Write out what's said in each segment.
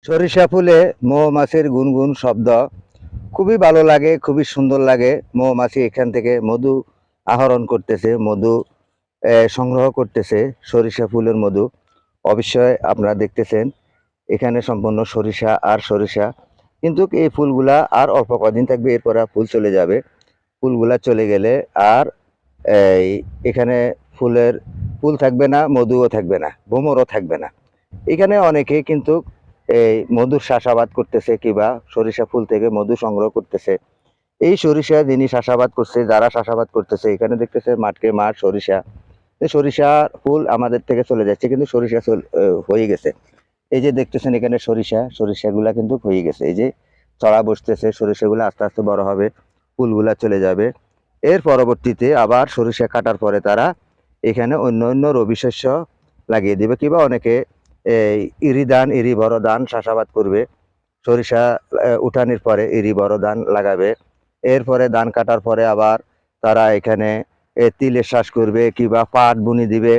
সরিষা ফুলে মৌমাছির গুনগুন শব্দ খুবই ভালো লাগে, খুবই সুন্দর লাগে। মৌমাছি এখান থেকে মধু আহরণ করতেছে, মধু সংগ্রহ করতেছে, সরিষা ফুলের মধু। অবশ্যই আপনারা দেখতেছেন এখানে সম্পূর্ণ সরিষা আর সরিষা। কিন্তু এই ফুলগুলা আর অল্প কদিন থাকবে, এরপর ফুল চলে যাবে। ফুলগুলা চলে গেলে আর এই এখানে ফুলের ফুল থাকবে না, মধুও থাকবে না, ভ্রমরও থাকবে না। এখানে অনেকে কিন্তু এই মধুর চাষাবাদ করতেছে কিংবা সরিষা ফুল থেকে মধু সংগ্রহ করতেছে। এই সরিষা যিনি চাষাবাদ করছে, যারা চাষাবাদ করতেছে, এখানে দেখতেছে মাঠকে মাঠ সরিষা। এই সরিষার ফুল আমাদের থেকে চলে যাচ্ছে, কিন্তু সরিষা হয়ে গেছে। এই যে দেখতেছেন এখানে সরিষাগুলা কিন্তু হয়ে গেছে। এই যে চড়া বসতেছে, সরিষাগুলো আস্তে আস্তে বড় হবে, ফুলগুলা চলে যাবে। এর পরবর্তীতে আবার সরিষা কাটার পরে তারা এখানে অন্য অন্য রবি শস্য লাগিয়ে দিবে, কিংবা অনেকে এই ইরি ধান, ইরি বড় ধান চাষাবাদ করবে। সরিষা উঠানির পরে ইরি বড় ধান লাগাবে। এরপরে ধান কাটার পরে আবার তারা এখানে তিলের চাষ করবে, কিংবা পাট বুনি দিবে,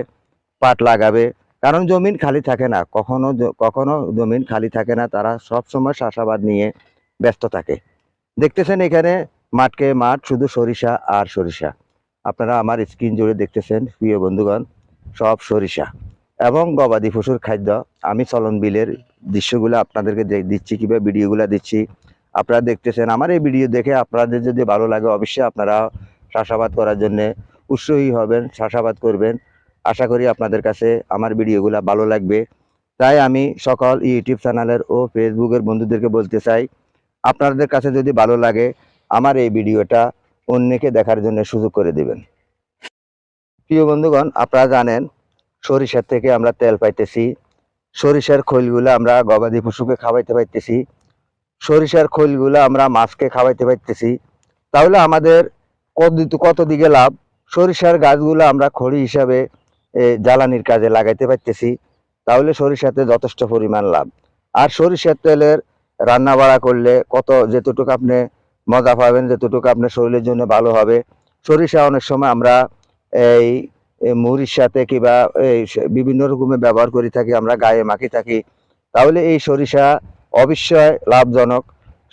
পাট লাগাবে। কারণ জমিন খালি থাকে না, কখনো কখনো জমিন খালি থাকে না, তারা সব সময় চাষাবাদ নিয়ে ব্যস্ত থাকে। দেখতেছেন এখানে মাঠকে মাঠ, শুধু সরিষা আর সরিষা। আপনারা আমার স্ক্রিন জুড়ে দেখতেছেন প্রিয় বন্ধুগণ, সব সরিষা এবং গবাদি পশুর খাদ্য। আমি চলন বিলের দৃশ্যগুলো আপনাদেরকে দিচ্ছি, কিংবা ভিডিওগুলো দিচ্ছি, আপনারা দেখতেছেন। আমার এই ভিডিও দেখে আপনাদের যদি ভালো লাগে, অবশ্যই আপনারা চাষাবাদ করার জন্য উৎসাহী হবেন, চাষাবাদ করবেন। আশা করি আপনাদের কাছে আমার ভিডিওগুলো ভালো লাগবে। তাই আমি সকল ইউটিউব চ্যানেলের ও ফেসবুকের বন্ধুদেরকে বলতে চাই, আপনাদের কাছে যদি ভালো লাগে আমার এই ভিডিওটা অন্যকে দেখার জন্য সুযোগ করে দিবেন। প্রিয় বন্ধুগণ, আপনারা জানেন সরিষার থেকে আমরা তেল পাইতেছি, সরিষার খৈলগুলো আমরা গবাদি পশুকে খাওয়াইতে পাইতেছি, সরিষার খৈলগুলো আমরা মাছকে খাওয়াইতে পাইতেছি। তাহলে আমাদের কত দিকে লাভ। সরিষার গাছগুলো আমরা খড়ি হিসাবে জ্বালানির কাজে লাগাইতে পারতেছি, তাহলে সরিষাতে যথেষ্ট পরিমাণ লাভ। আর সরিষার তেলের রান্না বাড়া করলে যেতটুকু আপনি মজা পাবেন, যেতটুকু আপনার শরীরের জন্য ভালো হবে। সরিষা অনেক সময় আমরা এই মুড়ির সাথে কিংবা এই বিভিন্ন রকমের ব্যবহার করে থাকি, আমরা গায়ে মাখি থাকি। তাহলে এই সরিষা অবশ্যই লাভজনক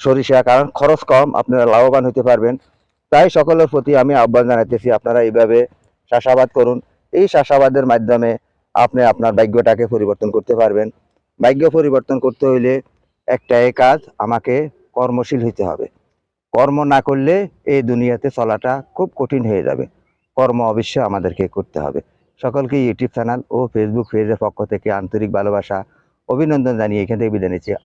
সরিষা, কারণ খরচ কম, আপনারা লাভবান হতে পারবেন। তাই সকলের প্রতি আমি আহ্বান জানাতেছি, আপনারা এইভাবে চাষাবাদ করুন। এই চাষাবাদের মাধ্যমে আপনি আপনার ভাগ্যটাকে পরিবর্তন করতে পারবেন। ভাগ্য পরিবর্তন করতে হইলে একটাই কাজ, আমাকে কর্মশীল হইতে হবে। কর্ম না করলে এই দুনিয়াতে চলাটা খুব কঠিন হয়ে যাবে। কর্ম অবশ্যই আমাদেরকে করতে হবে। সকলকে ইউটিউব চ্যানেল ও ফেসবুক পেজের পক্ষ থেকে আন্তরিক ভালোবাসা, অভিনন্দন জানিয়ে এখান থেকে বিদায় নিচ্ছি।